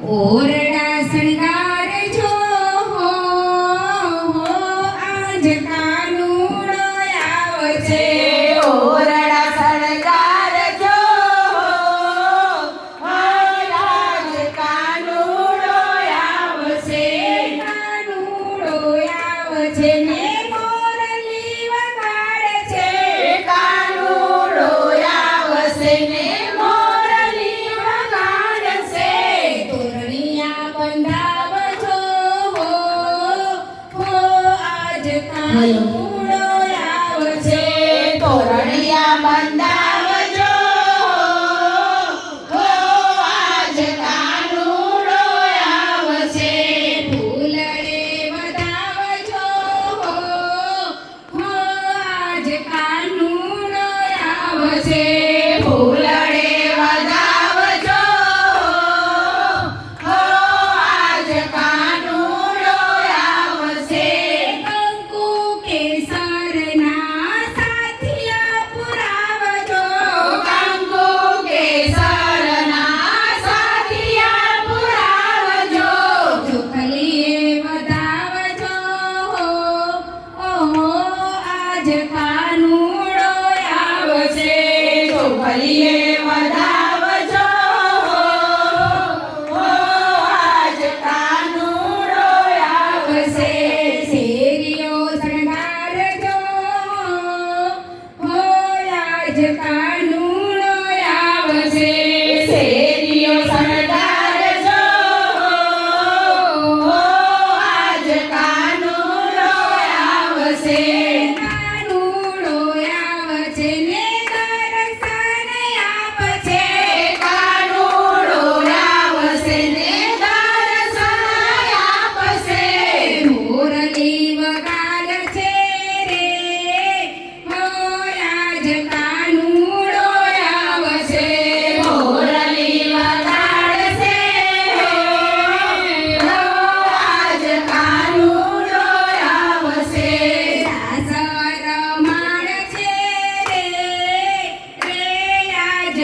ઓરડા શણગારજો હો આજ કાનુડો આવશે. ઓરડા શણગારજો આજ કાનુડો આવશે. કાનુડો આવશે ને મોરલી વગાડશે. કાનુડો આવશે ને મોરલી વગાડશે. તોરણિયા બંધાવજો હો આજ કાનુડો આવશે. તોરણિયા બંધાવજો હો આજ કાનુડો આવશે. ફૂલડે વધાવજો હો આજ કાનુડો આવશે. ફૂલડે વધાવજો હો આજ કાનુડો આવશે. કંકુ કેસરના સાથિયા પુરાવજો. કંકુ કેસરના સાથિયા પુરાવજો. ચોખલીએ વધાવજો ઓહો આજ કાનુડો આવશે. ચોખલીએ વધાવજો હો આજ કાનુડો આવશે. શેરીઓ શણગારજો હો આજ કાનુડો આવશે. શેરીઓ શણગારજો હો આજ કાનુડો આવશે. કાનુડો આવશે ને દર્શન આપશે. કાનુડો આવશે ને દર્શન આપશે. મોરલી વગાડશે રે હો આજ કાનુડો આવશે. મોરલી વગાડશે હો આજ કાનુડો આવશે. સાસર માણશે રે આજ